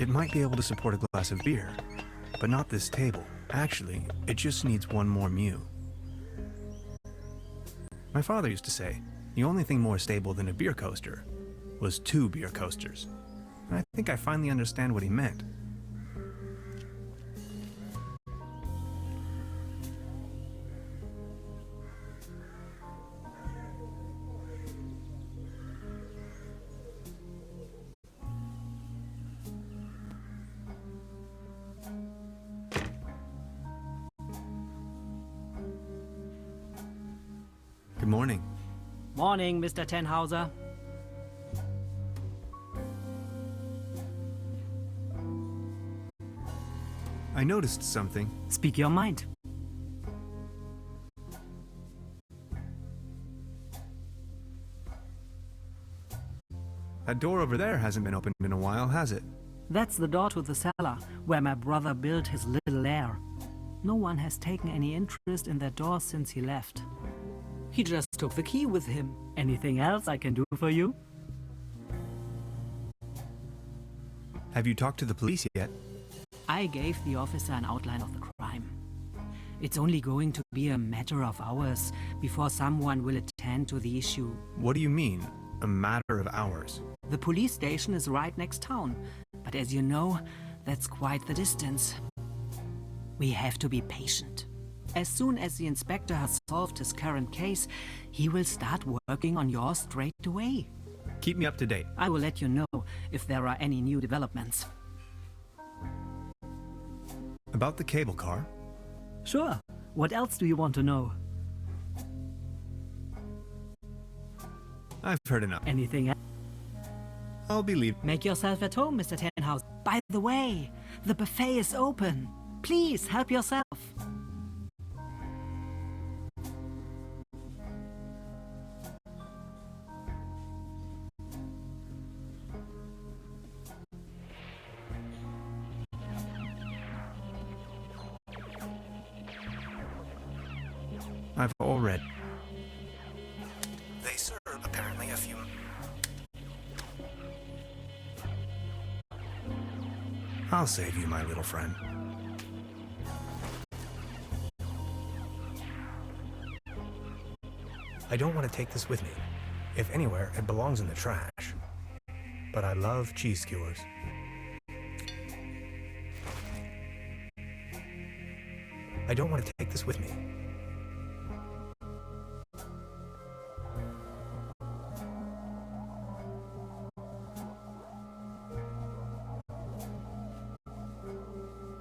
It might be able to support a glass of beer, but not this table. Actually, it just needs one more mew. My father used to say, the only thing more stable than a beer coaster was 2 beer coasters. And I think I finally understand what he meant. Good morning. Morning, Mr. Tenhauser. I noticed something. Speak your mind. That door over there hasn't been opened in a while, has it? That's the door to the cellar, where my brother built his little lair. No one has taken any interest in that door since he left. He just took the key with him. Anything else I can do for you? Have you talked to the police yet? I gave the officer an outline of the crime. It's only going to be a matter of hours before someone will attend to the issue. What do you mean, a matter of hours? The police station is right next town, but as you know, that's quite the distance. We have to be patient. As soon as the inspector has solved his current case, he will start working on yours straight away. Keep me up to date. I will let you know if there are any new developments. About the cable car? Sure. What else do you want to know? I've heard enough. Anything else? I'll be leaving. Make yourself at home, Mr. Tenhouse. By the way, the buffet is open. Please help yourself. I've all read. They serve apparently a few... I'll save you, my little friend. I don't want to take this with me. If anywhere, it belongs in the trash. But I love cheese skewers. I don't want to take this with me.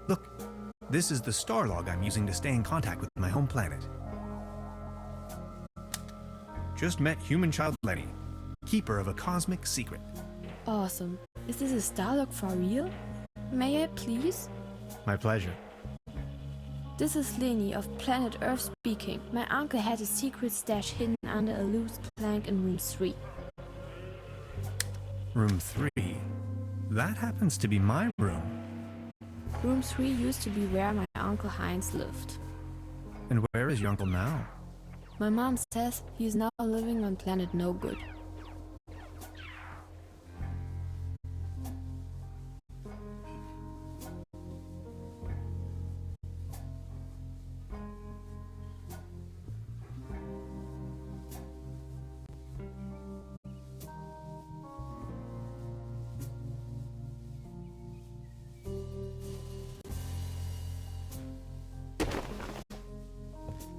Look, this is the star log I'm using to stay in contact with my home planet. Just met human child Lenny, keeper of a cosmic secret. Awesome. Is this a star log for real? May I please? My pleasure. This is Lenny of planet Earth speaking. My uncle had a secret stash hidden under a loose plank in room 3. Room 3? That happens to be my room. Room 3 used to be where my Uncle Heinz lived. And where is your uncle now? My mom says he's now living on planet No Good.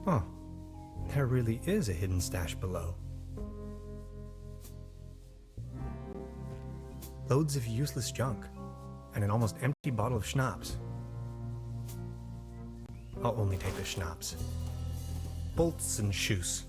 Huh. There really is a hidden stash below. Loads of useless junk, and an almost empty bottle of schnapps. I'll only take the schnapps. Bolts and shoes.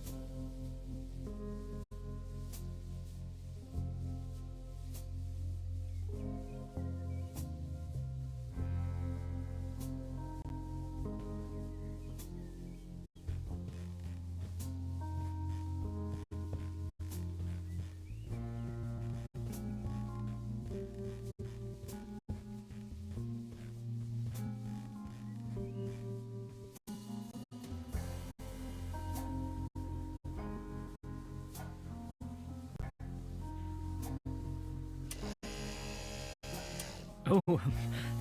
Oh,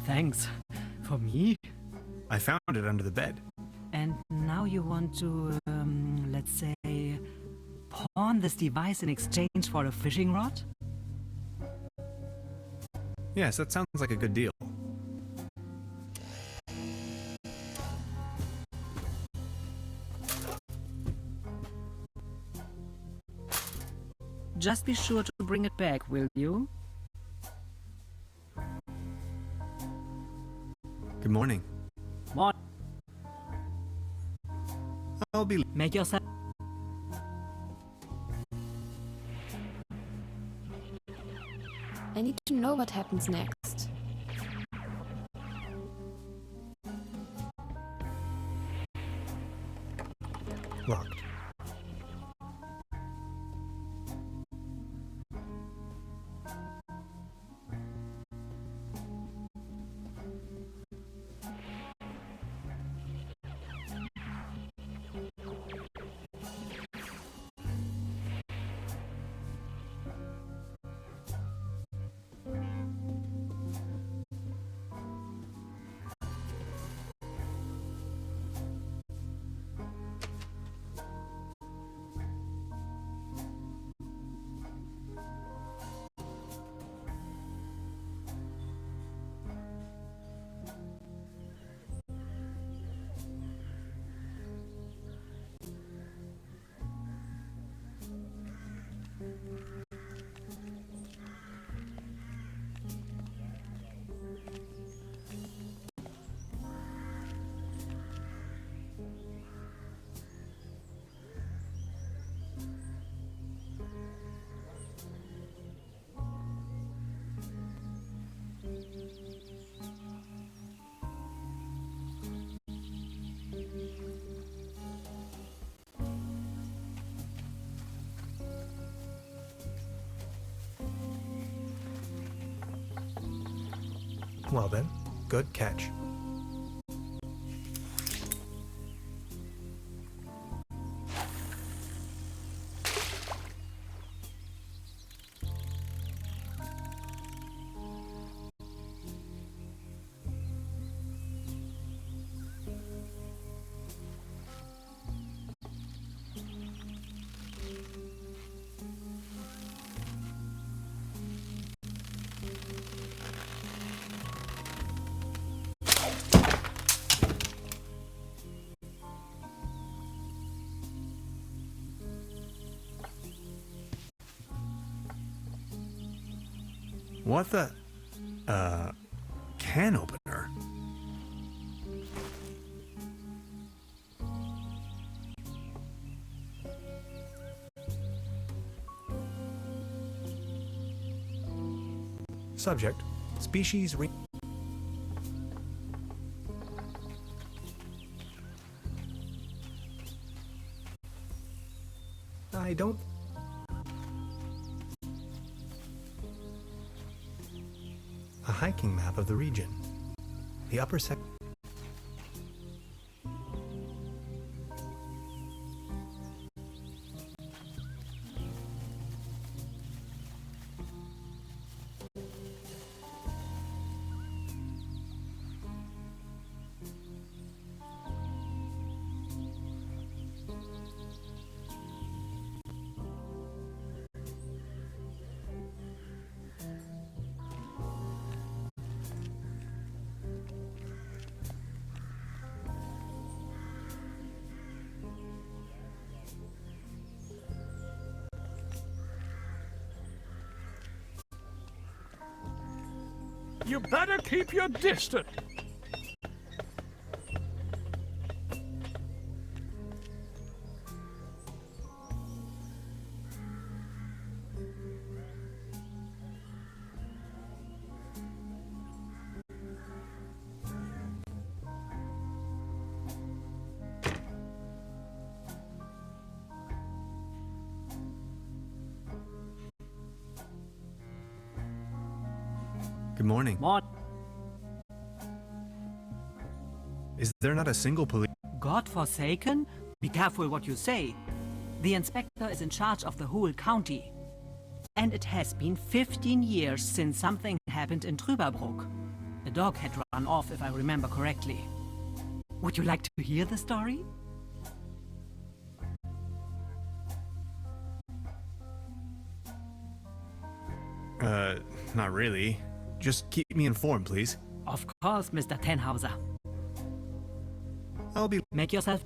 thanks. For me? I found it under the bed. And now you want to, let's say, pawn this device in exchange for a fishing rod? Yes, that sounds like a good deal. Just be sure to bring it back, will you? Good morning. What? I'll be... Make yourself... I need to know what happens next. Locked. Well then, good catch. What the... can opener? Subject, species I don't... A hiking map of the region. The upper sec... You better keep your distance. Good morning. What? Is there not a single police... God-forsaken? Be careful what you say. The inspector is in charge of the whole county. And it has been 15 years since something happened in TRÜBERBROOK. The dog had run off, if I remember correctly. Would you like to hear the story? Not really. Just keep me informed, please. Of course, Mr. Tenhauser. I'll be... Make yourself...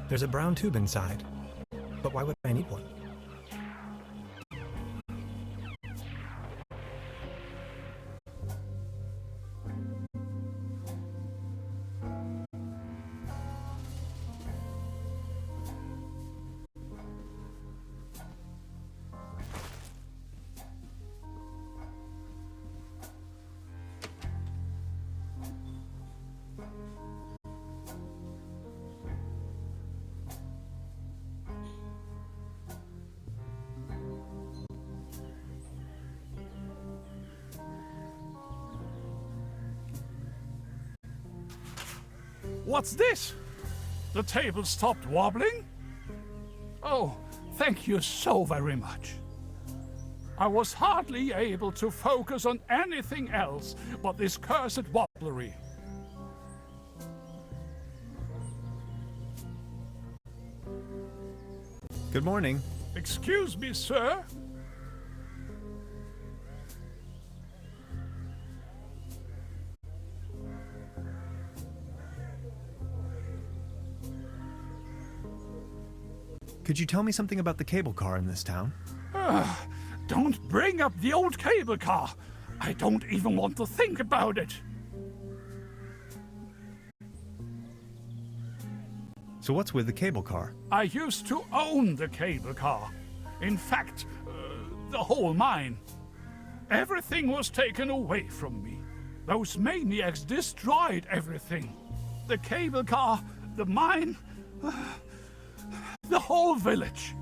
There's a brown tube inside. But why would I need one? What's this? The table stopped wobbling? Oh, thank you so very much. I was hardly able to focus on anything else but this cursed wobblery. Good morning. Excuse me, sir. Could you tell me something about the cable car in this town? Don't bring up the old cable car. I don't even want to think about it. So what's with the cable car? I used to own the cable car. In fact, the whole mine. Everything was taken away from me. Those maniacs destroyed everything. The cable car, the mine, the whole village.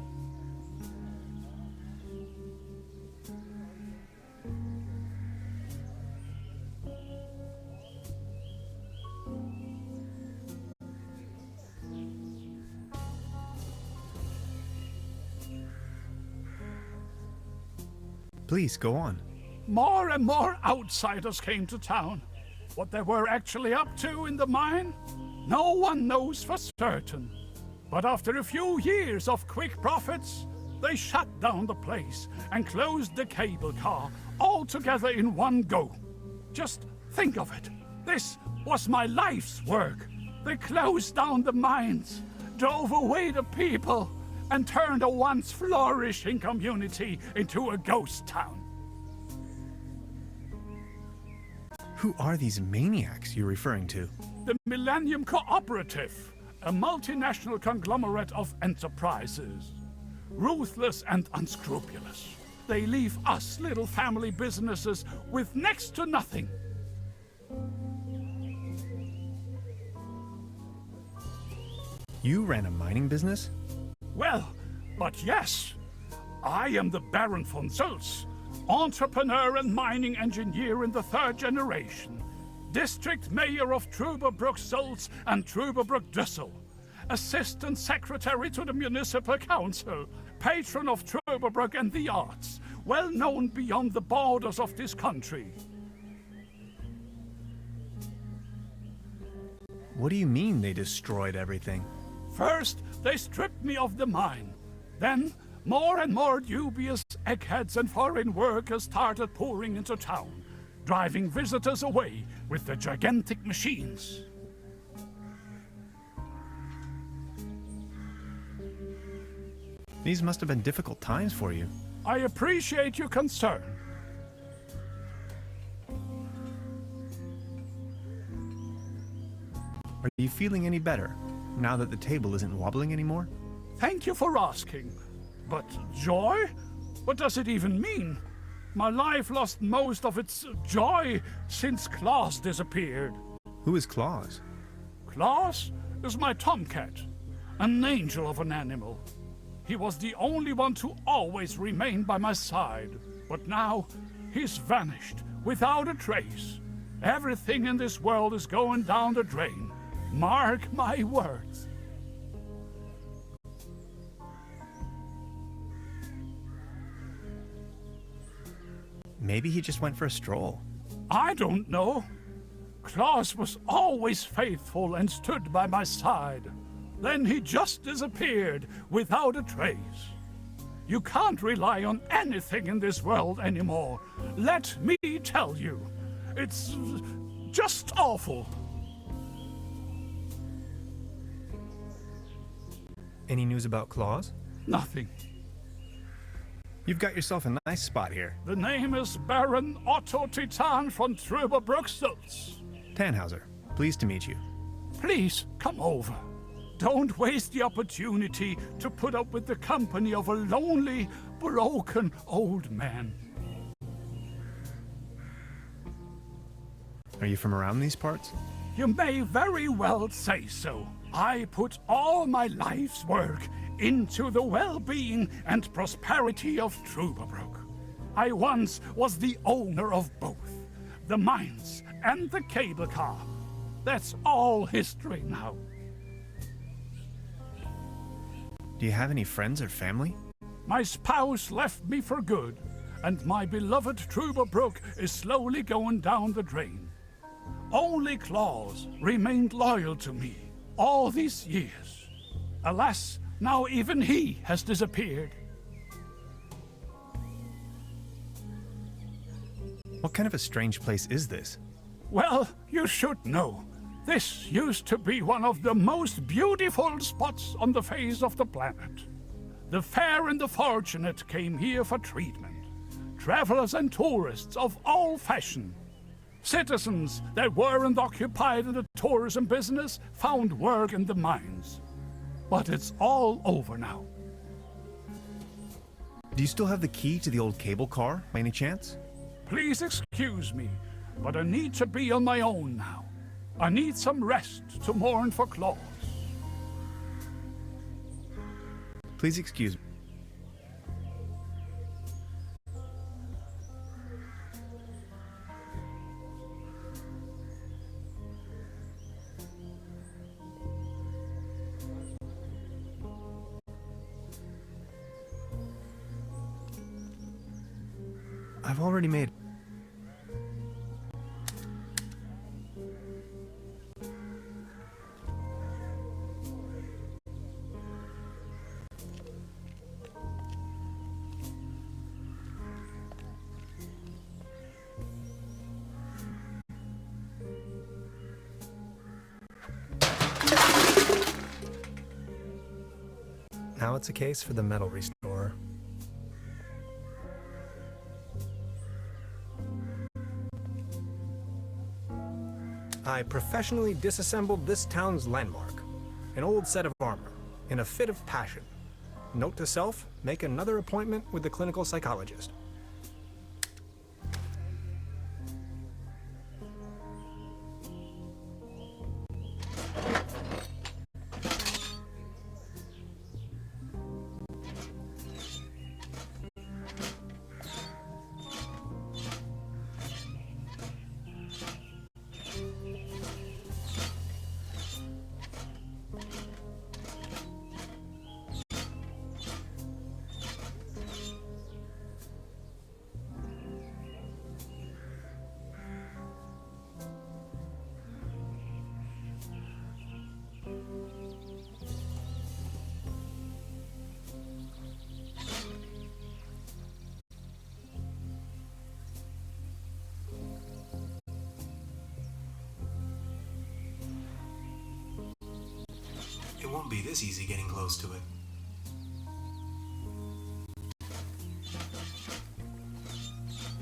Please, go on. More and more outsiders came to town. What they were actually up to in the mine, no one knows for certain. But after a few years of quick profits, they shut down the place and closed the cable car all together in one go. Just think of it. This was my life's work. They closed down the mines, drove away the people, and turned a once flourishing community into a ghost town. Who are these maniacs you're referring to? The Millennium Cooperative, a multinational conglomerate of enterprises. Ruthless and unscrupulous. They leave us little family businesses with next to nothing. You ran a mining business? Well, but yes, I am the Baron von Sulz, entrepreneur and mining engineer in the third generation, district mayor of TRÜBERBROOK Sulz and TRÜBERBROOK Düssel, assistant secretary to the municipal council, patron of TRÜBERBROOK and the arts, well known beyond the borders of this country. What do you mean they destroyed everything? First, they stripped me of the mine. Then, more and more dubious eggheads and foreign workers started pouring into town, driving visitors away with the gigantic machines. These must have been difficult times for you. I appreciate your concern. Are you feeling any better, now that the table isn't wobbling anymore? Thank you for asking. But joy? What does it even mean? My life lost most of its joy since Klaus disappeared. Who is Claus? Klaus is my tomcat. An angel of an animal. He was the only one to always remain by my side. But now, he's vanished, without a trace. Everything in this world is going down the drain. Mark my words. Maybe he just went for a stroll. I don't know. Claus was always faithful and stood by my side. Then he just disappeared without a trace. You can't rely on anything in this world anymore. Let me tell you. It's just awful. Any news about Claus? Nothing. You've got yourself a nice spot here. The name is Baron Otto Titan von TRÜBERBROOK. Tannhauser, pleased to meet you. Please, come over. Don't waste the opportunity to put up with the company of a lonely, broken old man. Are you from around these parts? You may very well say so. I put all my life's work into the well-being and prosperity of TRÜBERBROOK. I once was the owner of both, the mines and the cable car. That's all history now. Do you have any friends or family? My spouse left me for good, and my beloved TRÜBERBROOK is slowly going down the drain. Only Claus remained loyal to me all these years. Alas, now even he has disappeared. What kind of a strange place is this? Well, you should know. This used to be one of the most beautiful spots on the face of the planet. The fair and the fortunate came here for treatment. Travelers and tourists of all fashion. Citizens that weren't occupied in the tourism business found work in the mines. But it's all over now. Do you still have the key to the old cable car, by any chance? Please excuse me, but I need to be on my own now. I need some rest to mourn for Claus. Please excuse me. I've already made... Now it's a case for the metal restorer. I professionally disassembled this town's landmark, an old set of armor, in a fit of passion. Note to self, make another appointment with the clinical psychologist. It won't be this easy getting close to it.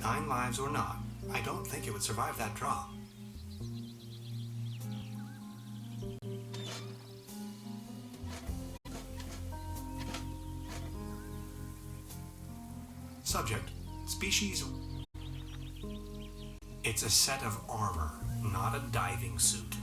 Nine lives or not, I don't think it would survive that drop. Subject, species... It's a set of armor, not a diving suit.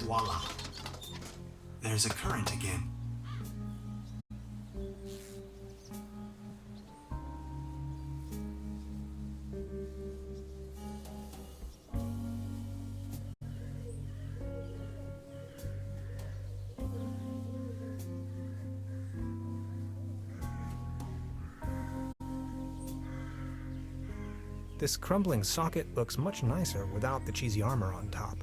Voila. There's a current again. This crumbling socket looks much nicer without the cheesy armor on top.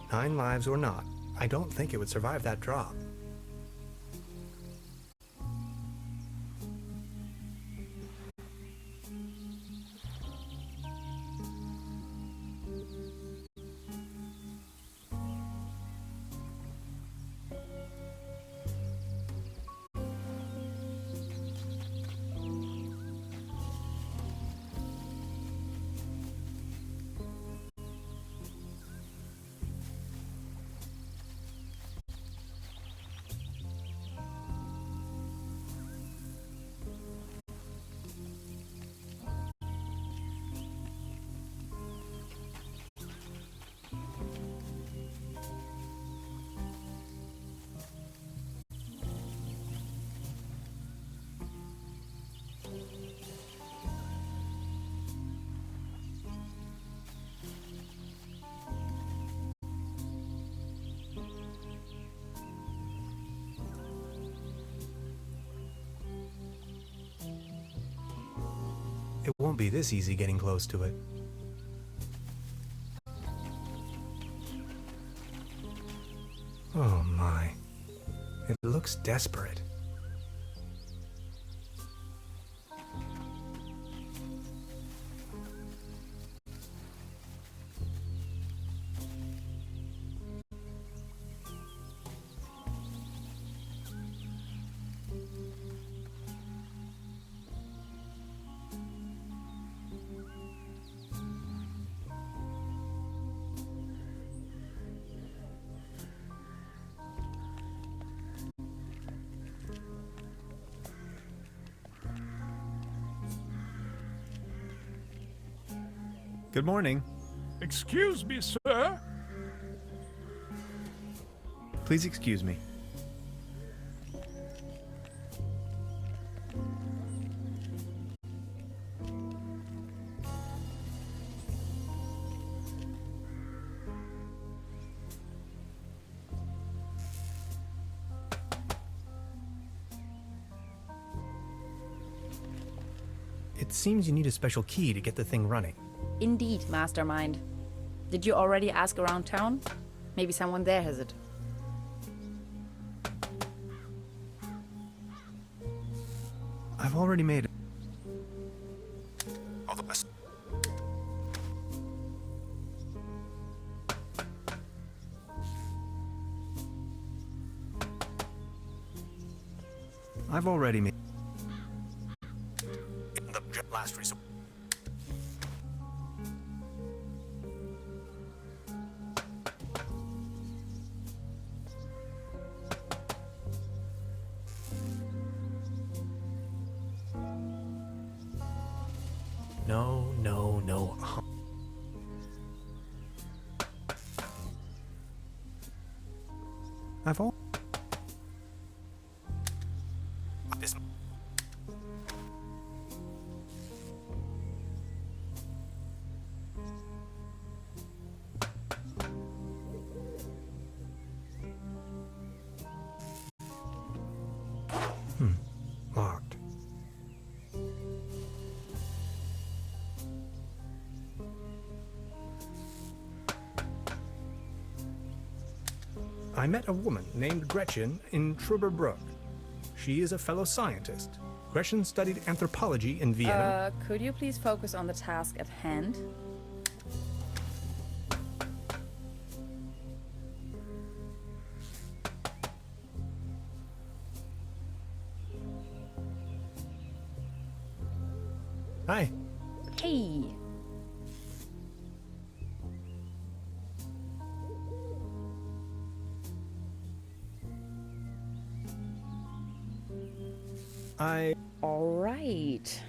Nine lives or not, I don't think it would survive that drop. It won't be this easy getting close to it. Oh my. It looks desperate. Good morning. Excuse me, sir. Please excuse me. It seems you need a special key to get the thing running. Indeed, Mastermind. Did you already ask around town? Maybe someone there has it. I've already made it. All the best. I've already made The last resort. No, no, no. I've all. This Locked. I met a woman named Gretchen in TRÜBERBROOK. She is a fellow scientist. Gretchen studied anthropology in Vienna. Could you please focus on the task at hand? Hi. Hey. All right.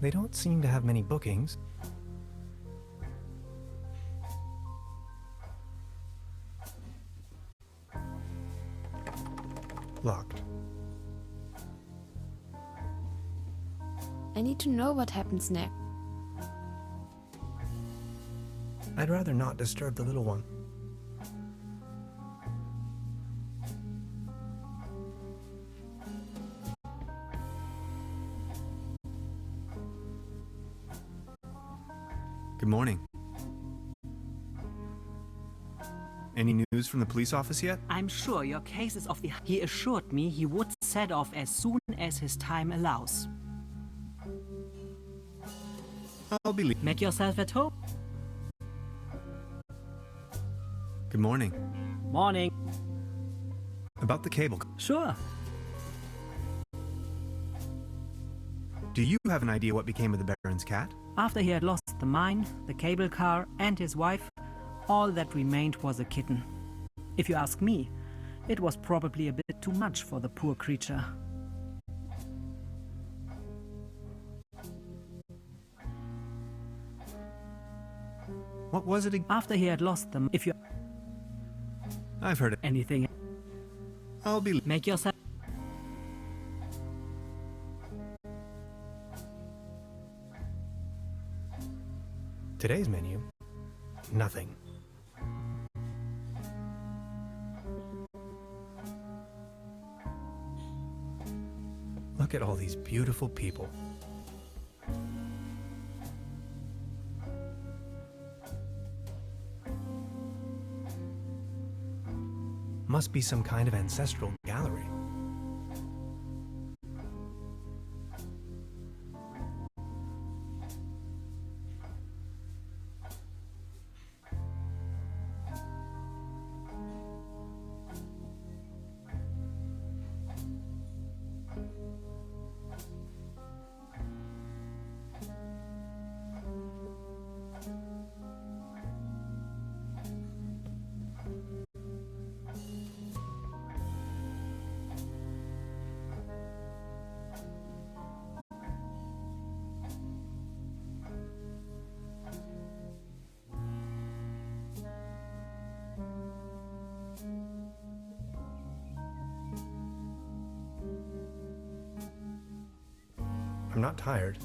They don't seem to have many bookings. Locked. I need to know what happens next. I'd rather not disturb the little one. Good morning. Any news from the police office yet? I'm sure your case is off the... He assured me he would set off as soon as his time allows. I'll be leaving. Make yourself at home. Good morning. Morning. About the cable. Sure. Do you have an idea what became of the Baron's cat? After he had lost the mine, the cable car, and his wife, all that remained was a kitten. If you ask me, it was probably a bit too much for the poor creature. What was it? After he had lost them, if you... I've heard it. Anything... I'll be... Make yourself... Today's menu? Nothing. Look at all these beautiful people. Must be some kind of ancestral gallery. I'm not tired.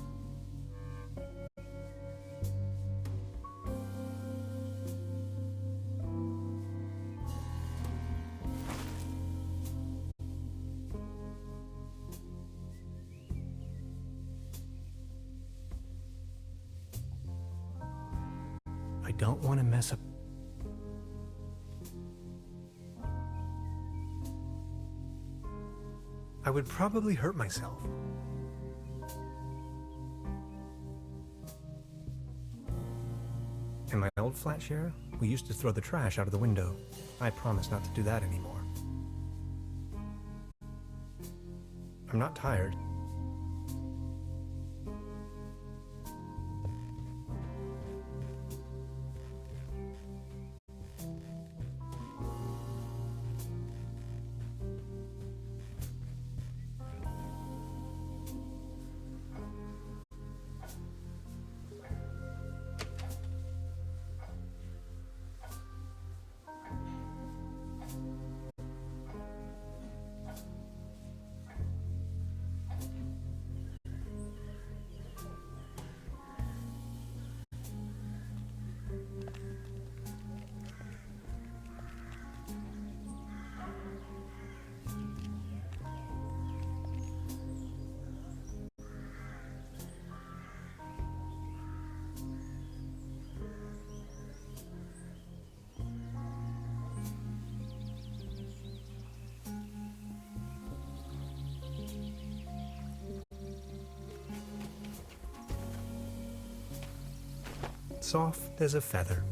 I don't want to mess up. I would probably hurt myself. In my old flat share, we used to throw the trash out of the window. I promise not to do that anymore. I'm not tired. soft as a feather.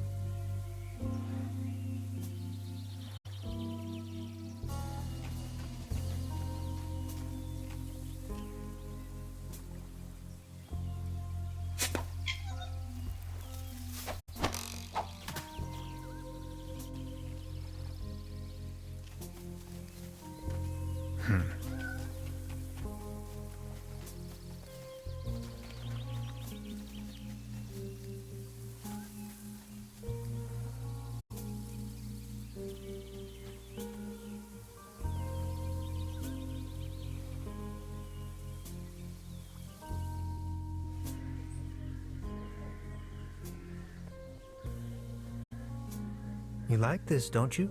You like this, don't you?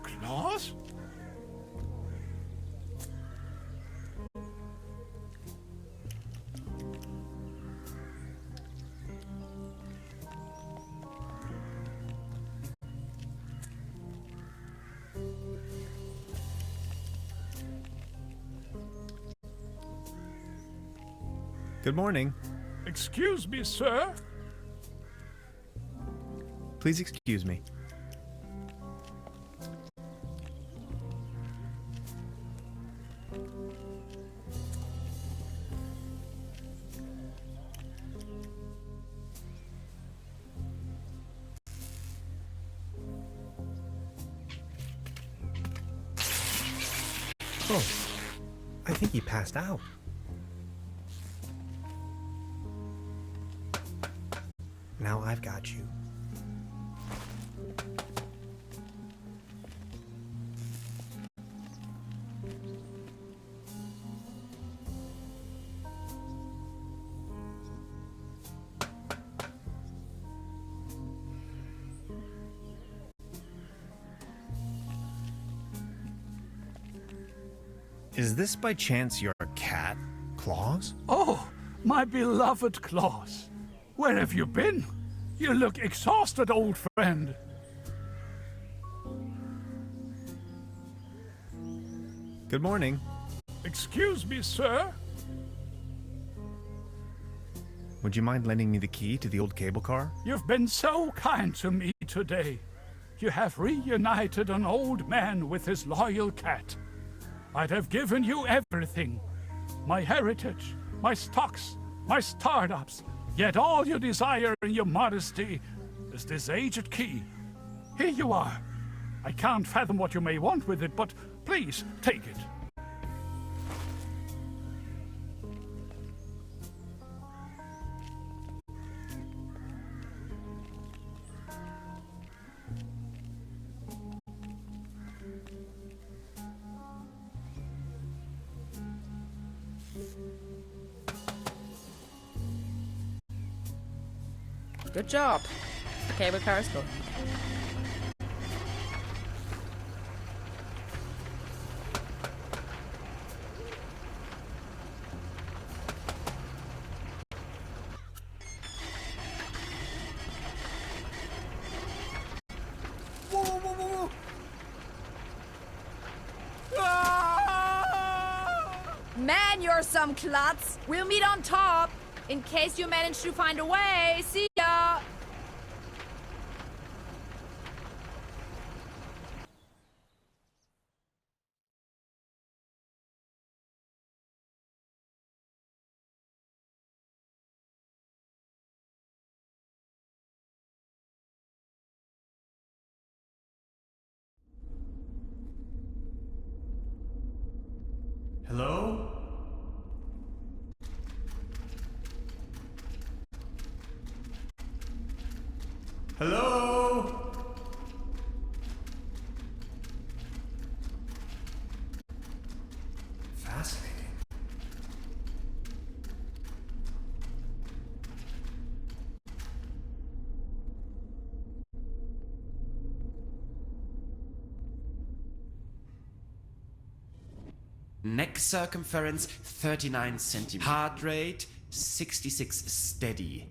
Claus? Good morning. Excuse me, sir. Please excuse me. Oh, I think he passed out. Now I've got you. Is this by chance your cat? Claus? Oh, my beloved Claus. Where have you been? You look exhausted, old friend. Good morning. Excuse me, sir. Would you mind lending me the key to the old cable car? You've been so kind to me today. You have reunited an old man with his loyal cat. I'd have given you everything. My heritage, my stocks, my startups. Yet all you desire in your modesty is this aged key. Here you are. I can't fathom what you may want with it, but please take it. Good job. The cable car is good. Whoa, whoa, whoa, whoa, whoa! Ah! Man, you're some klutz. We'll meet on top. In case you manage to find a way. See ya! Hello? Hello? Fascinating. Neck circumference 39 centimeters. Heart rate 66 steady.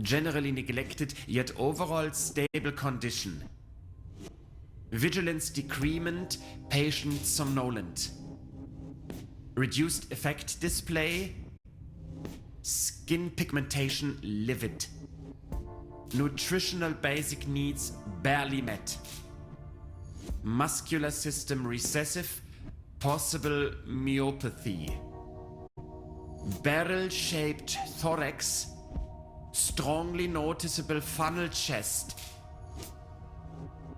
Generally neglected, yet overall stable condition. Vigilance decrement, patient somnolent. Reduced effect display. Skin pigmentation livid. Nutritional basic needs barely met. Muscular system recessive, possible myopathy. Barrel-shaped thorax, strongly noticeable funnel chest.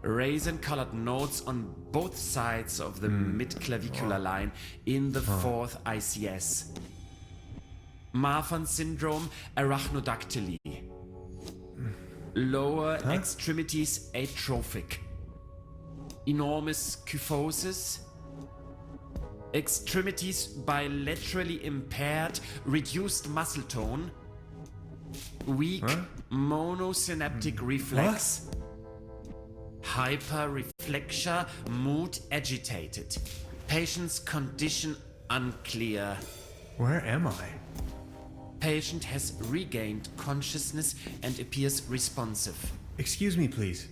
Raisin-colored nodes on both sides of the mid-clavicular line in the fourth ICS. Marfan syndrome, arachnodactyly. Lower extremities atrophic. Enormous kyphosis. Extremities bilaterally impaired, reduced muscle tone. Weak monosynaptic reflex. Hyperreflexia, mood agitated. Patient's condition unclear. Where am I? Patient has regained consciousness and appears responsive. Excuse me, please.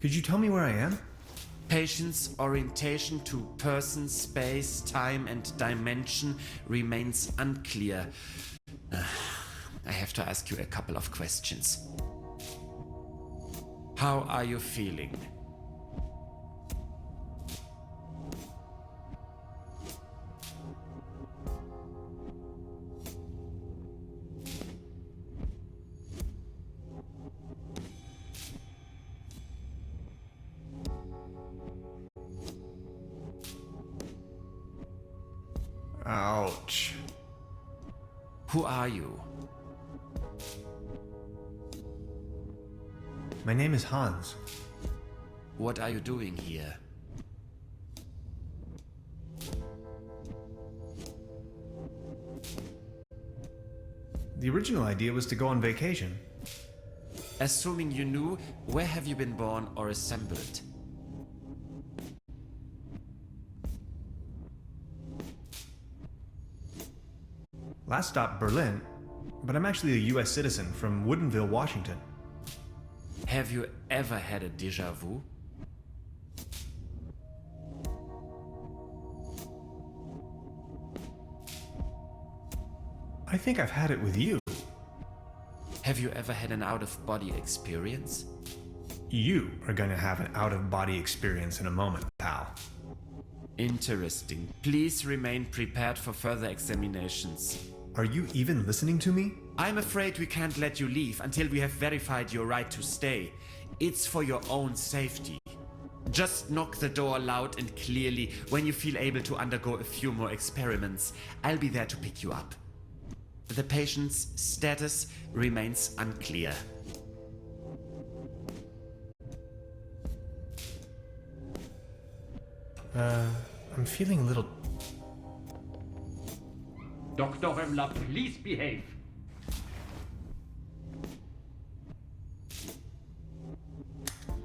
Could you tell me where I am? Patient's orientation to person, space, time, and dimension remains unclear. I have to ask you a couple of questions. How are you feeling? Ouch. Who are you? My name is Hans. What are you doing here? The original idea was to go on vacation. Assuming you knew, where have you been born or assembled? Last stop, Berlin, but I'm actually a US citizen from Woodinville, Washington. Have you ever had a déjà vu? I think I've had it with you. Have you ever had an out-of-body experience? You are going to have an out-of-body experience in a moment, pal. Interesting. Please remain prepared for further examinations. Are you even listening to me? I'm afraid we can't let you leave until we have verified your right to stay. It's for your own safety. Just knock the door loud and clearly when you feel able to undergo a few more experiments. I'll be there to pick you up. The patient's status remains unclear. I'm feeling a little... Dr. Remmler, please behave.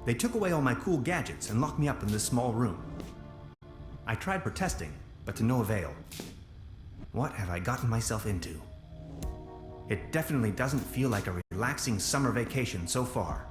They took away all my cool gadgets and locked me up in this small room. I tried protesting, but to no avail. What have I gotten myself into? It definitely doesn't feel like a relaxing summer vacation so far.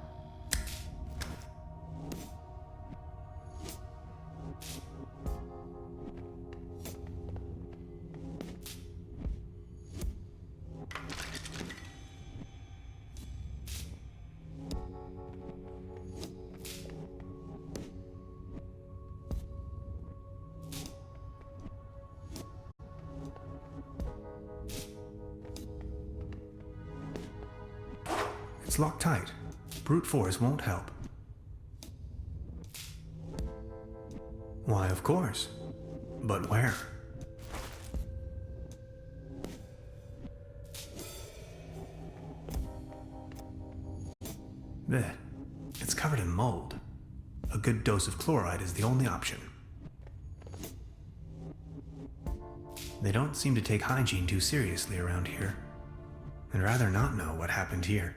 It's locked tight. Brute force won't help. Why, of course. But where? Blech. It's covered in mold. A good dose of chloride is the only option. They don't seem to take hygiene too seriously around here. I'd rather not know what happened here.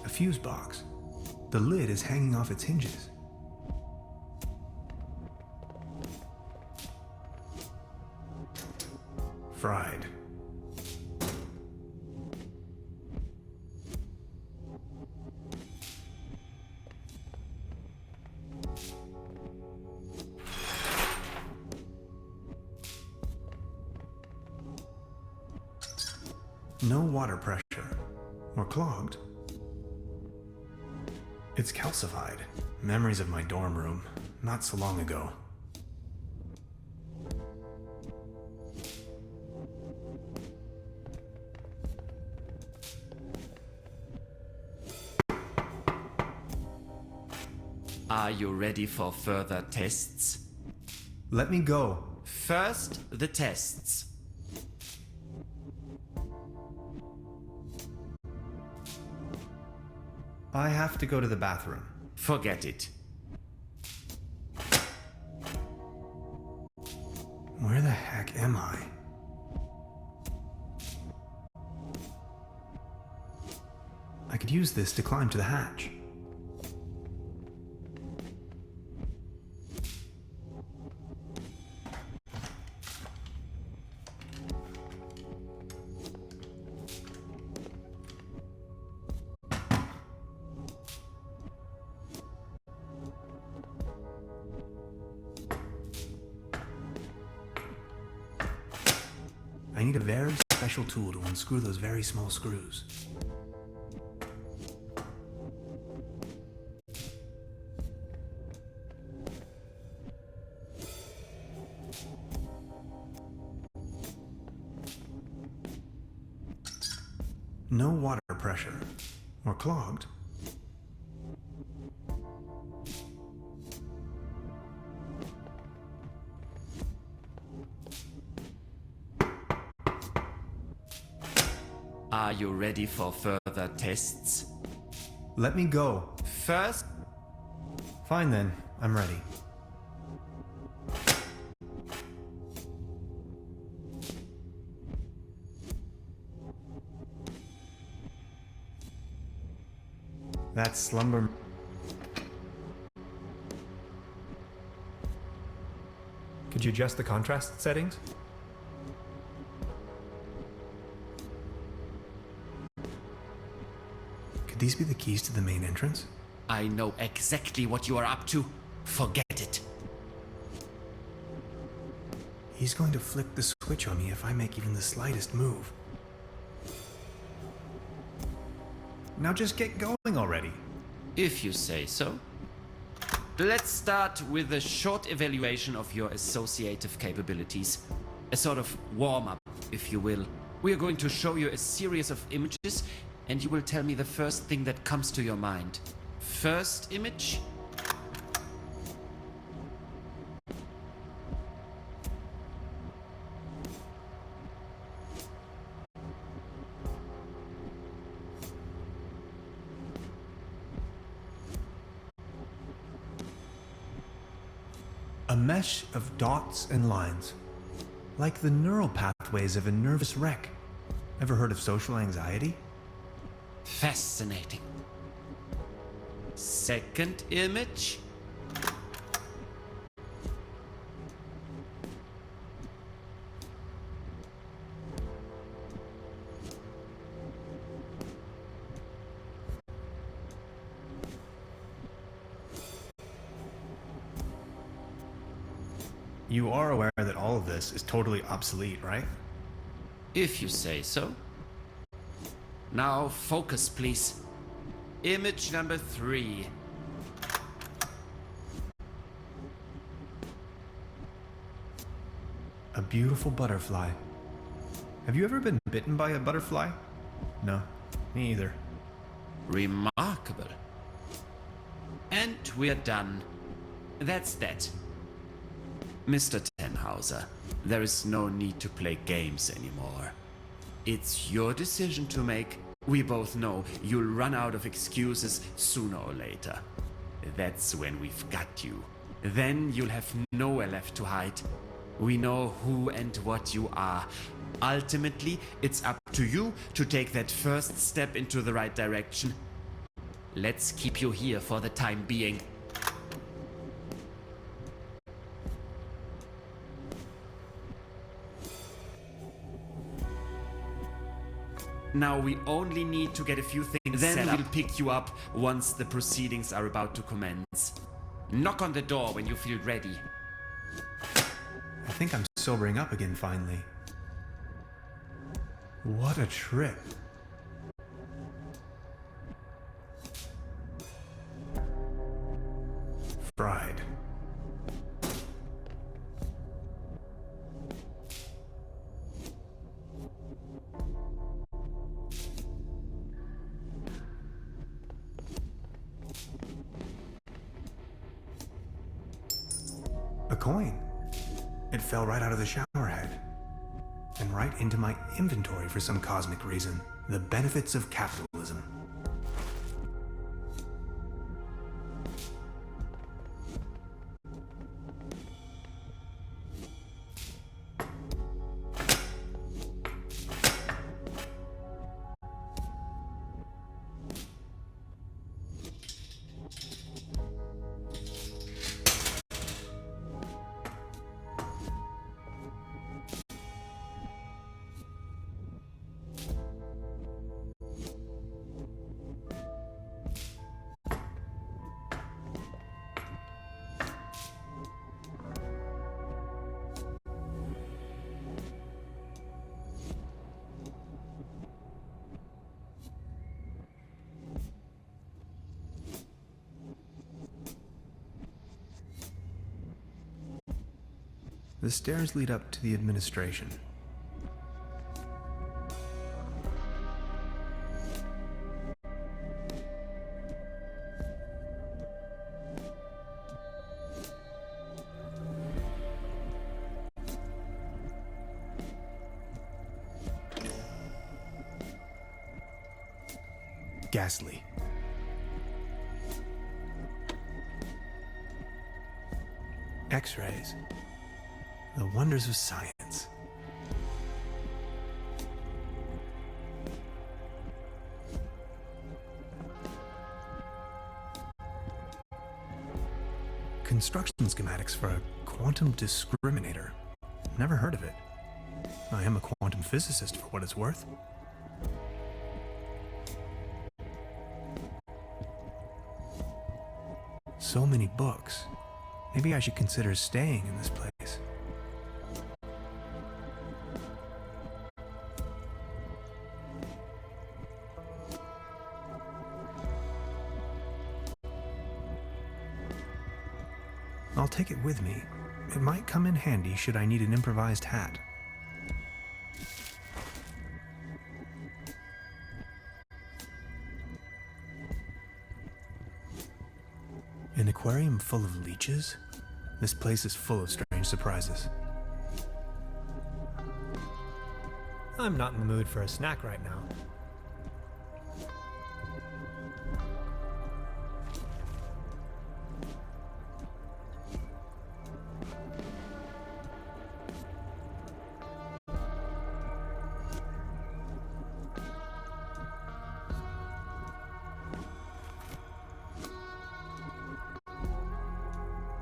A fuse box. The lid is hanging off its hinges. fried. No water pressure. Or clogged. It's calcified. Memories of my dorm room, not so long ago. Are you ready for further tests? Let me go. First, the tests. I have to go to the bathroom. Forget it. Where the heck am I? I could use this to climb to the hatch. I need a very special tool to unscrew those very small screws. No water pressure. Or clogged. Are you ready for further tests? Let me go. First, Fine then, I'm ready. That's slumber. Could you adjust the contrast settings? Could these be the keys to the main entrance? I know exactly what you are up to. Forget it. He's going to flick the switch on me if I make even the slightest move. Now just get going already. If you say so. Let's start with a short evaluation of your associative capabilities. A sort of warm-up, if you will. We are going to show you a series of images, and you will tell me the first thing that comes to your mind. First image? A mesh of dots and lines. Like the neural pathways of a nervous wreck. Ever heard of social anxiety? Fascinating. Second image? You are aware that all of this is totally obsolete, right? If you say so. Now focus, please. Image number 3. A beautiful butterfly. Have you ever been bitten by a butterfly? No, me either. Remarkable. And we're done. That's that. Mr. Tenhauser, there is no need to play games anymore. It's your decision to make. We both know you'll run out of excuses sooner or later. That's when we've got you. Then you'll have nowhere left to hide. We know who and what you are. Ultimately, it's up to you to take that first step into the right direction. Let's keep you here for the time being. Now we only need to get a few things set up. Then we'll pick you up once the proceedings are about to commence. Knock on the door when you feel ready. I think I'm sobering up again finally. What a trip. Fried. A coin. It fell right out of the shower head. And right into my inventory for some cosmic reason. The benefits of capitalism. The stairs lead up to the administration. Ghastly. X-rays. The wonders of science. Construction schematics for a quantum discriminator. Never heard of it. I am a quantum physicist for what it's worth. So many books. Maybe I should consider staying in this place. I'll take it with me. It might come in handy should I need an improvised hat. An aquarium full of leeches? This place is full of strange surprises. I'm not in the mood for a snack right now.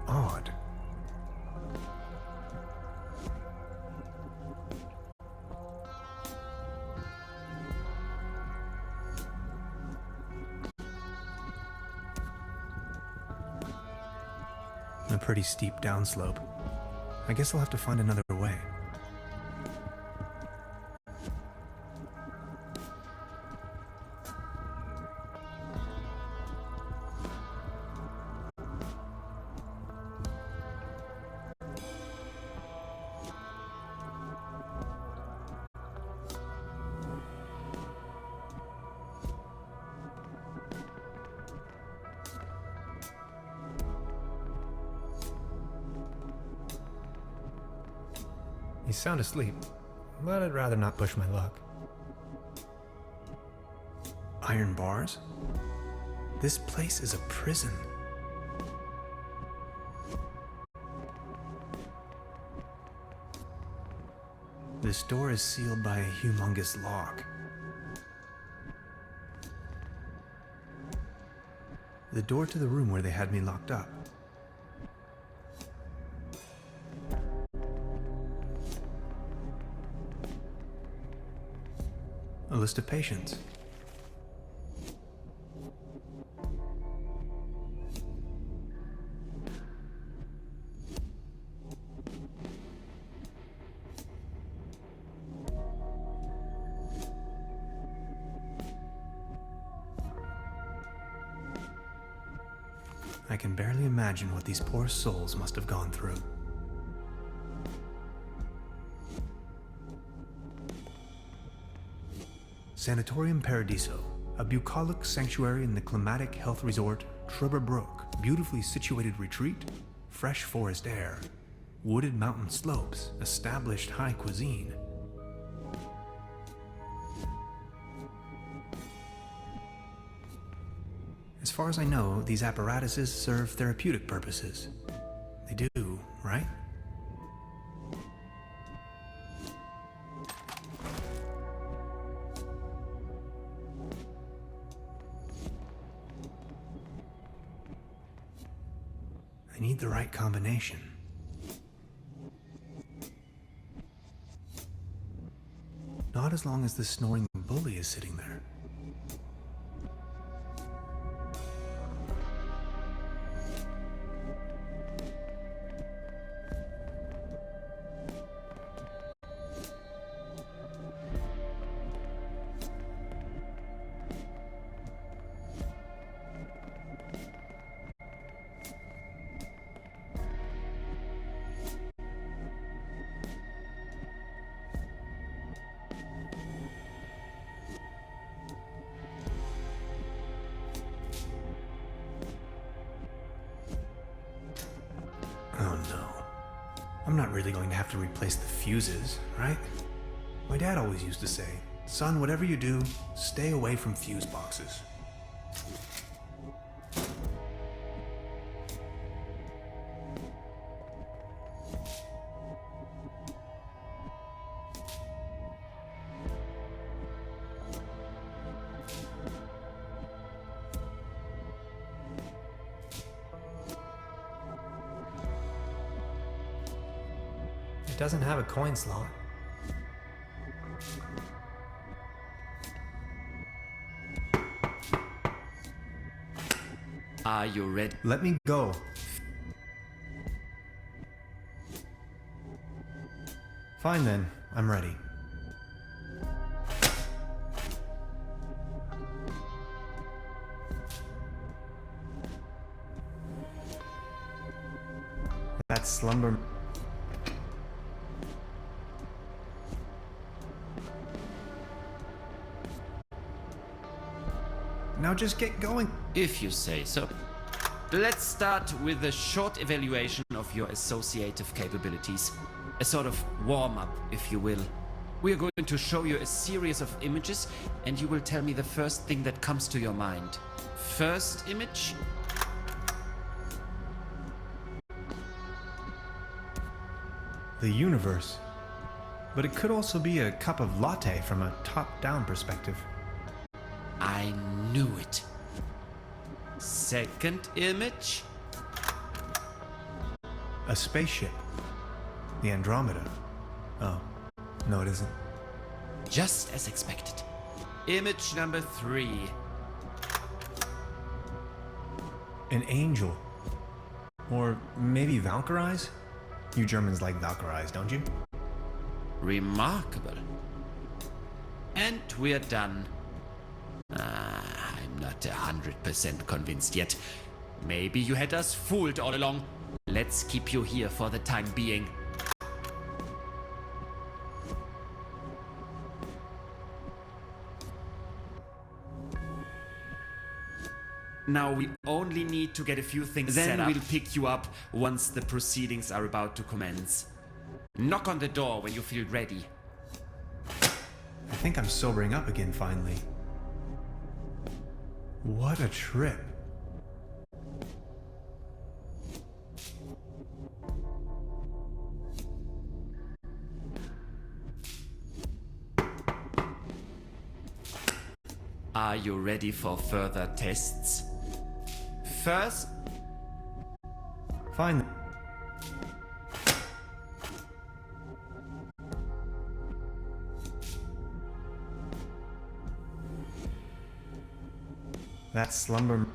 Odd. A pretty steep downslope. I guess I'll have to find another way. He's sound asleep, but I'd rather not push my luck. Iron bars? This place is a prison. This door is sealed by a humongous lock. The door to the room where they had me locked up. a list of patients. I can barely imagine what these poor souls must have gone through. Sanatorium Paradiso, a bucolic sanctuary in the climatic health resort TRÜBERBROOK. Beautifully situated retreat, fresh forest air, wooded mountain slopes, established high cuisine. As far as I know, these apparatuses serve therapeutic purposes. They do, right? I need the right combination. Not as long as this snoring bully is sitting there. Oh no. I'm not really going to have to replace the fuses, right? My dad always used to say, son, whatever you do, stay away from fuse boxes. It doesn't have a coin slot. Are you ready? Let me go. Fine then, I'm ready. That slumber... Now just get going. If you say so. Let's start with a short evaluation of your associative capabilities. A sort of warm-up, if you will. We are going to show you a series of images, and you will tell me the first thing that comes to your mind. First image? The universe. But it could also be a cup of latte from a top-down perspective. I knew it. Second image? A spaceship. The Andromeda. Oh, no it isn't. Just as expected. Image number 3. An angel. Or maybe Valkyries? You Germans like Valkyries, don't you? Remarkable. And we're done. I'm not 100% convinced yet. Maybe you had us fooled all along. Let's keep you here for the time being. Now we only need to get a few things set up. Then we'll pick you up once the proceedings are about to commence. Knock on the door when you feel ready. I think I'm sobering up again finally. What a trip. Are you ready for further tests? First, Fine. That slumber...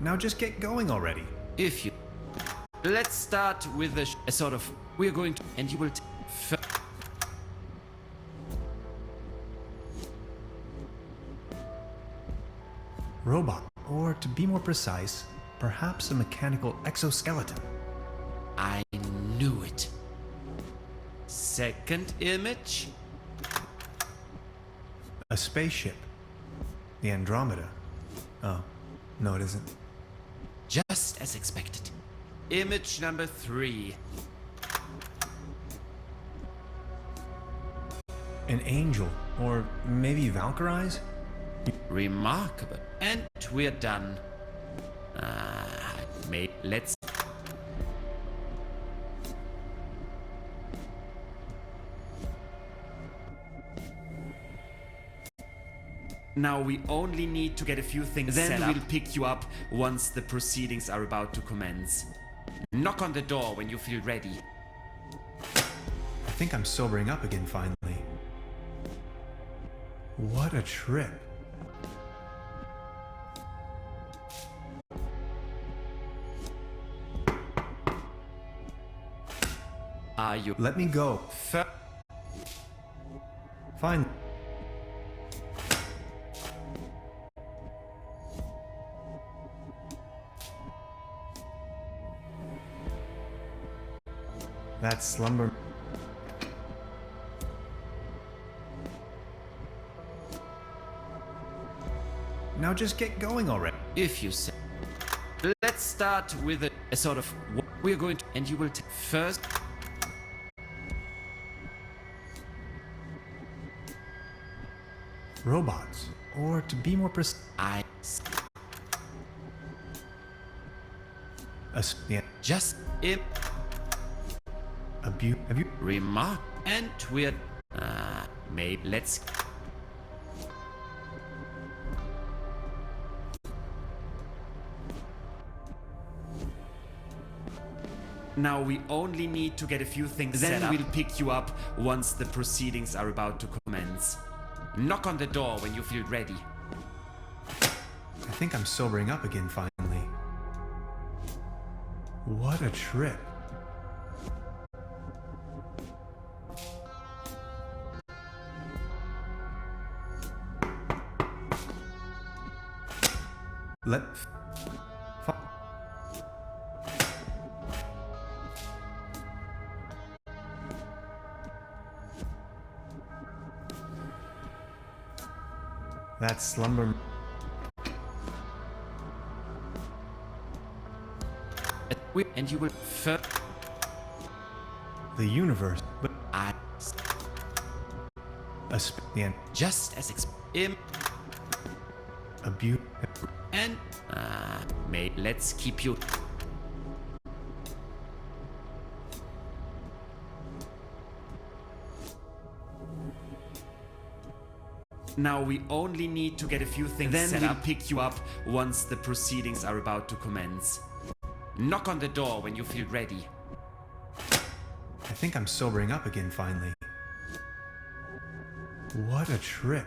Now just get going already. If you... Let's start with a sort of... We're going to... And you will... Robot, or to be more precise, perhaps a mechanical exoskeleton. I knew it. Second image. A spaceship. The Andromeda. Oh, no it isn't. Just as expected. Image number 3. An angel, or maybe Valkyrie's? Remarkable. And we're done. Maybe let's... Now we only need to get a few things set up. Then we'll pick you up once the proceedings are about to commence. Knock on the door when you feel ready. I think I'm sobering up again finally. What a trip. Are you... Let me go. Fine. That slumber... Now just get going already. If you say... Let's start with a sort of... We're going to... And you will take first... Robots, or to be more precise... Yeah. Just... Have you... Remark... And we're... Maybe let's... Now we only need to get a few things set up. Then we'll pick you up once the proceedings are about to commence. Knock on the door when you feel ready. I think I'm sobering up again finally. What a trip. That slumber... And you will... The universe, but... Yeah. Just as And... Maybe let's keep you... Now we only need to get a few things set up. Then we'll pick you up once the proceedings are about to commence. Knock on the door when you feel ready. I think I'm sobering up again finally. What a trip.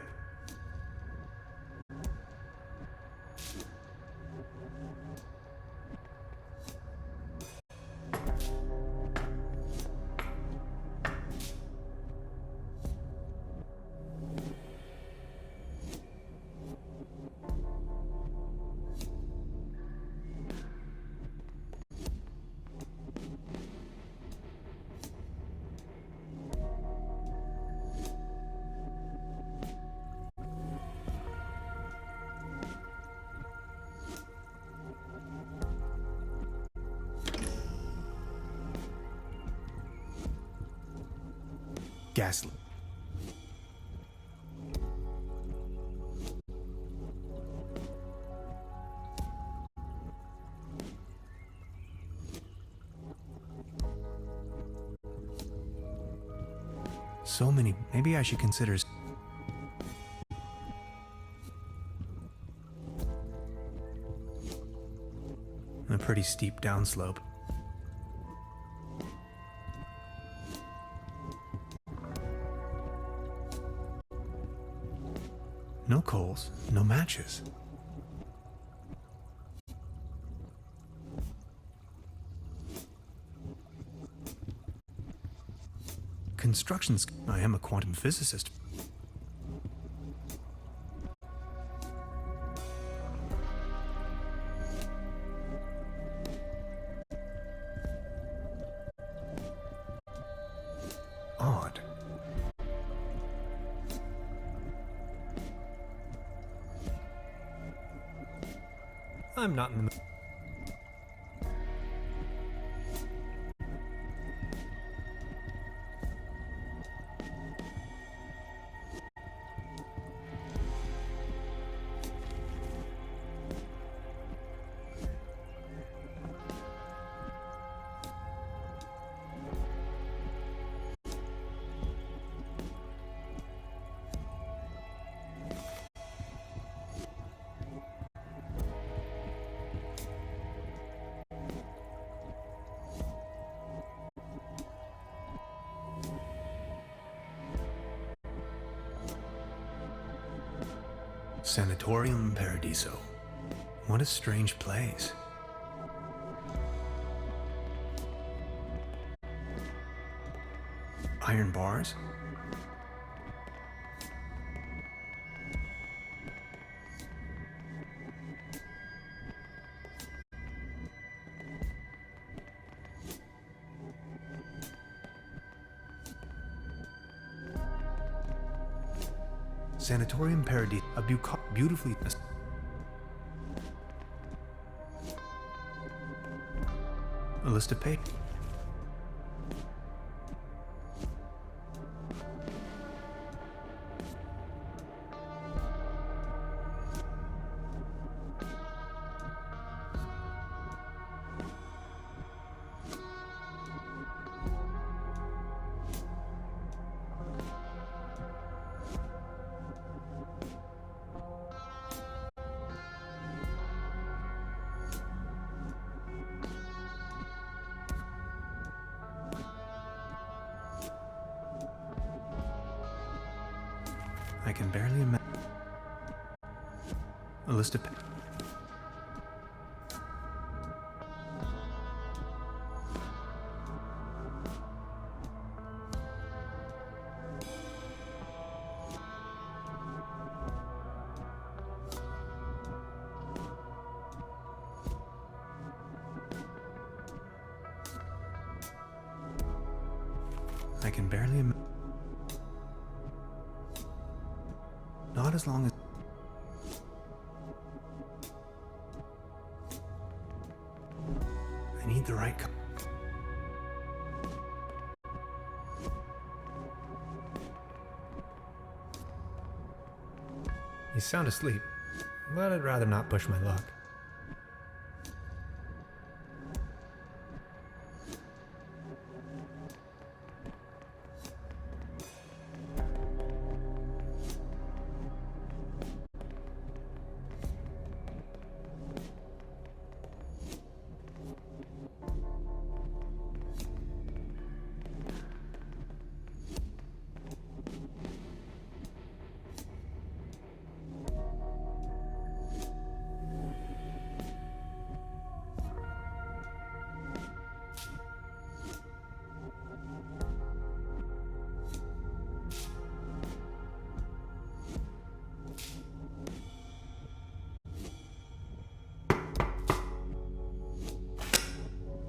Gaslit. So many. Maybe I should consider... A pretty steep downslope. No coals, no matches. Constructions. I am a quantum physicist. Odd. I'm not in the mood. Sanatorium Paradiso. What a strange place. Iron bars? Sanatorium Paradiso, a beautifully... A list of papers. I can barely imagine. A list of... I can barely imagine. Not as long as... I need the right... You sound asleep, but I'd rather not push my luck.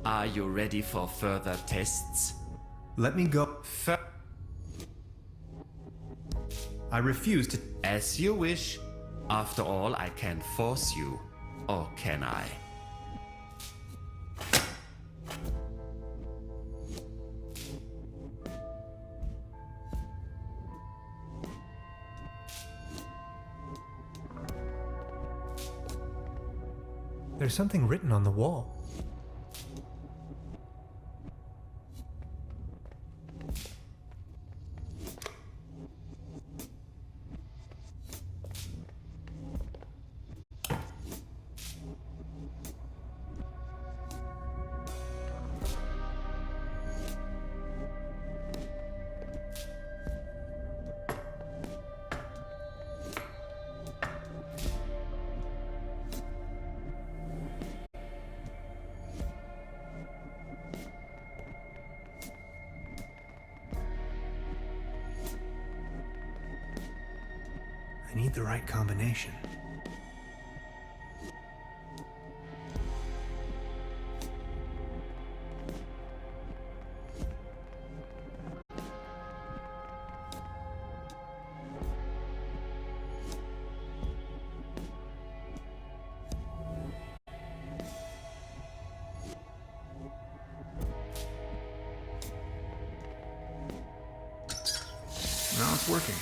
Are you ready for further tests? Let me go. I refuse to... As you wish. After all, I can't force you. Or can I? There's something written on the wall. I need the right combination. Now it's working.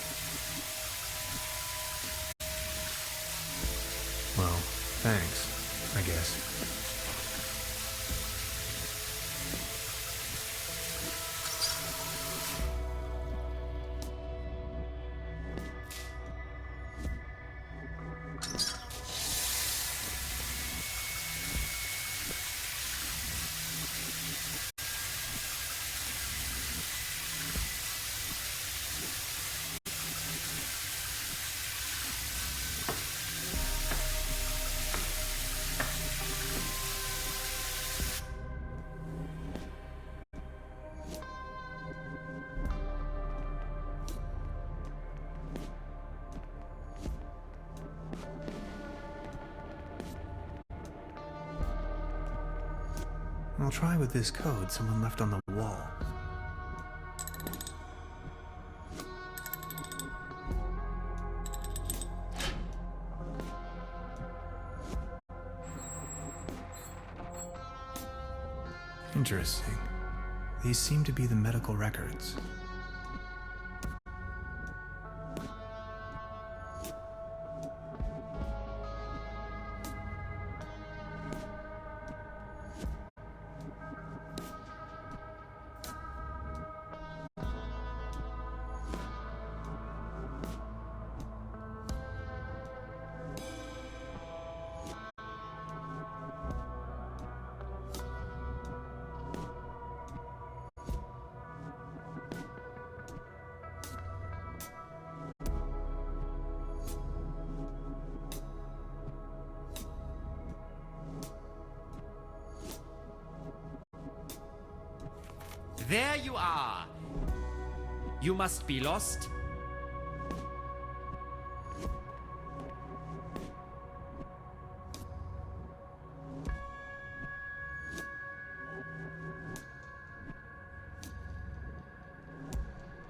Well, thanks, I guess. I'll try with this code someone left on the wall. Interesting. These seem to be the medical records. There you are! You must be lost.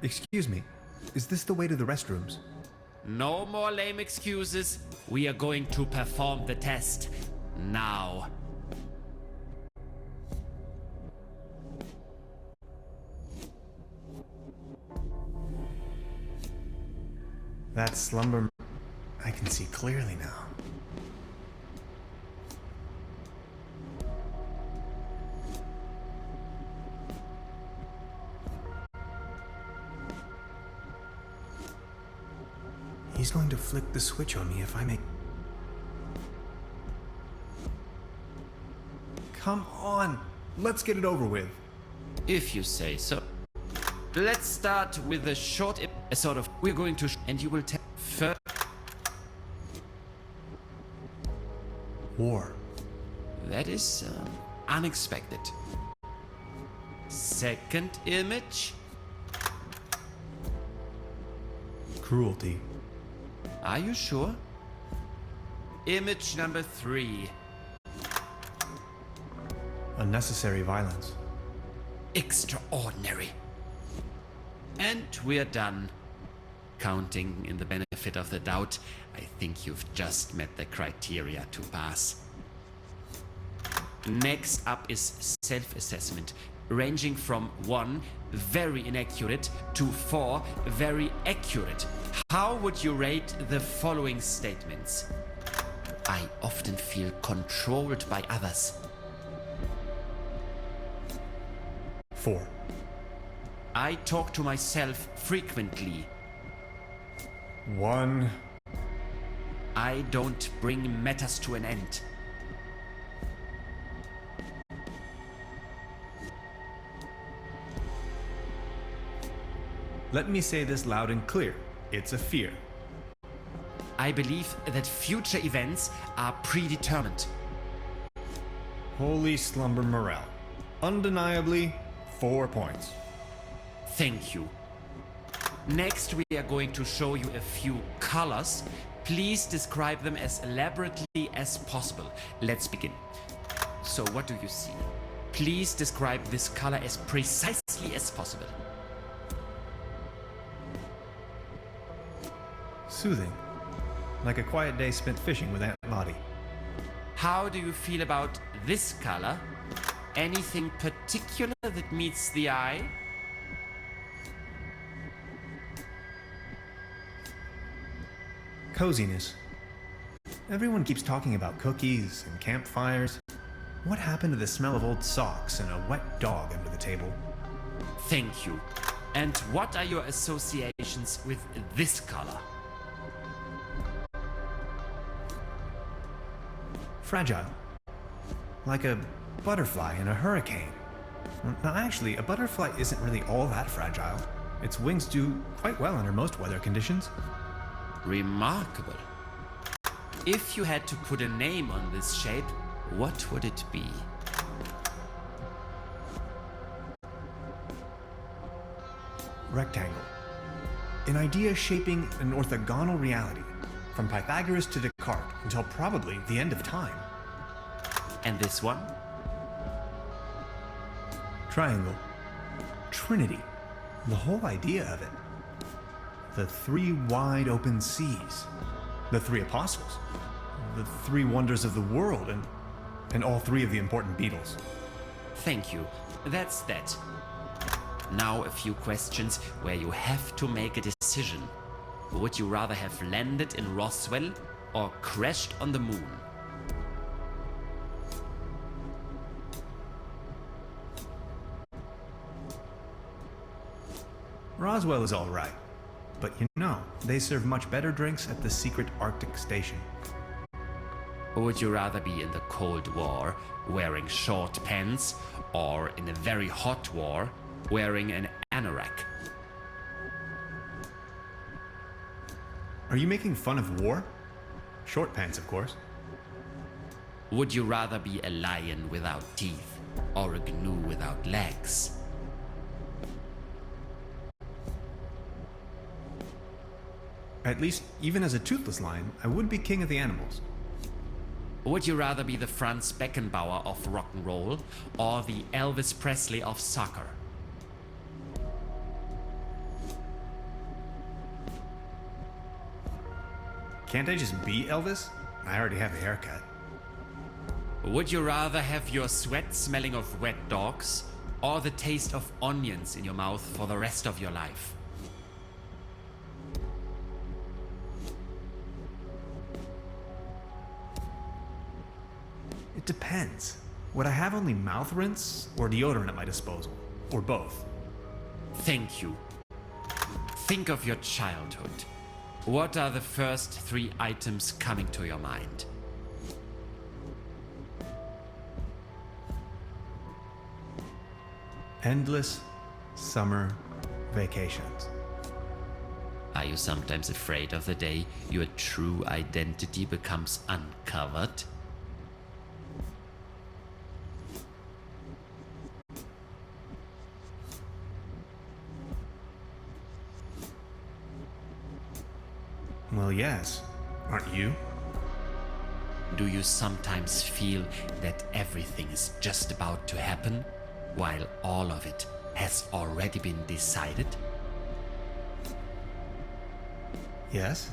Excuse me, is this the way to the restrooms? No more lame excuses. We are going to perform the test. Now. That slumber... I can see clearly now. He's going to flick the switch on me if I make... Come on! Let's get it over with. If you say so. Let's start with a short... We're going to... and you will tell... First... War. That is unexpected. Second image. Cruelty. Are you sure? Image number 3. Unnecessary violence. Extraordinary. And we're done. Counting in the benefit of the doubt, I think you've just met the criteria to pass. Next up is self-assessment, ranging from 1, very inaccurate, to 4, very accurate. How would you rate the following statements? I often feel controlled by others. 4. I talk to myself frequently. 1. I don't bring matters to an end. Let me say this loud and clear. It's a fear. I believe that future events are predetermined. Holy slumber morale. Undeniably, 4 points. Thank you. Next, we are going to show you a few colors. Please describe them as elaborately as possible. Let's begin. So, what do you see? Please describe this color as precisely as possible. Soothing. Like a quiet day spent fishing with Aunt Lottie. How do you feel about this color? Anything particular that meets the eye? Coziness. Everyone keeps talking about cookies and campfires. What happened to the smell of old socks and a wet dog under the table? Thank you. And what are your associations with this color? Fragile. Like a butterfly in a hurricane. Now actually, a butterfly isn't really all that fragile. Its wings do quite well under most weather conditions. Remarkable. If you had to put a name on this shape, what would it be? Rectangle. An idea shaping an orthogonal reality, from Pythagoras to Descartes until probably the end of time. And this one? Triangle. Trinity. The whole idea of it. The three wide open seas. The three apostles. The three wonders of the world, and all three of the important Beatles. Thank you. That's that. Now a few questions where you have to make a decision. Would you rather have landed in Roswell or crashed on the moon? Roswell is all right, but you know, they serve much better drinks at the secret Arctic station. Would you rather be in the Cold War wearing short pants or in a very hot war wearing an anorak? Are you making fun of war? Short pants, of course. Would you rather be a lion without teeth or a gnu without legs? At least, even as a toothless lion, I would be king of the animals. Would you rather be the Franz Beckenbauer of rock and roll or the Elvis Presley of soccer? Can't I just be Elvis? I already have a haircut. Would you rather have your sweat smelling of wet dogs or the taste of onions in your mouth for the rest of your life? It depends. Would I have only mouth rinse or deodorant at my disposal? Or both? Thank you. Think of your childhood. What are the first three items coming to your mind? Endless summer vacations. Are you sometimes afraid of the day your true identity becomes uncovered? Well, yes. Aren't you? Do you sometimes feel that everything is just about to happen, while all of it has already been decided? Yes.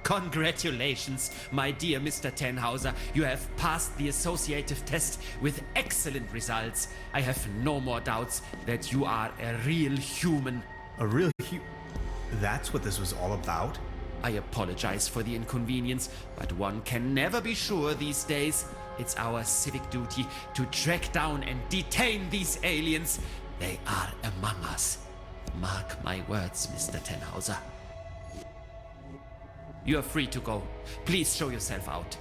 Congratulations, my dear Mr. Tenhauser. You have passed the associative test with excellent results. I have no more doubts that you are a real human. A real That's what this was all about? I apologize for the inconvenience, but one can never be sure these days. It's our civic duty to track down and detain these aliens. They are among us. Mark my words, Mr. Tenhauser. You are free to go. Please show yourself out.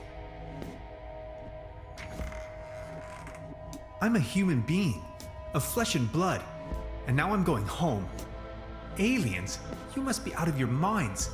I'm a human being, of flesh and blood, and now I'm going home. Aliens? You must be out of your minds.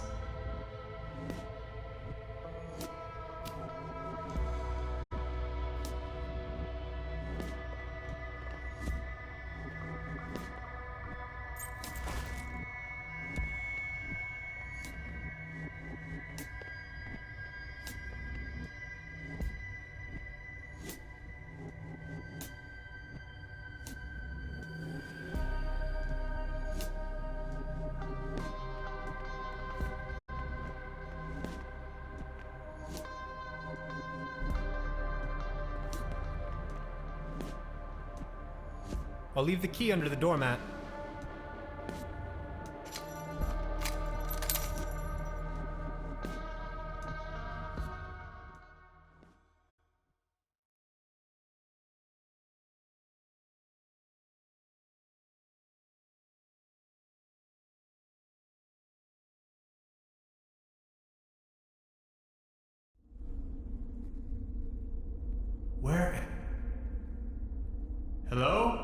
I'll leave the key under the doormat. Where? Hello?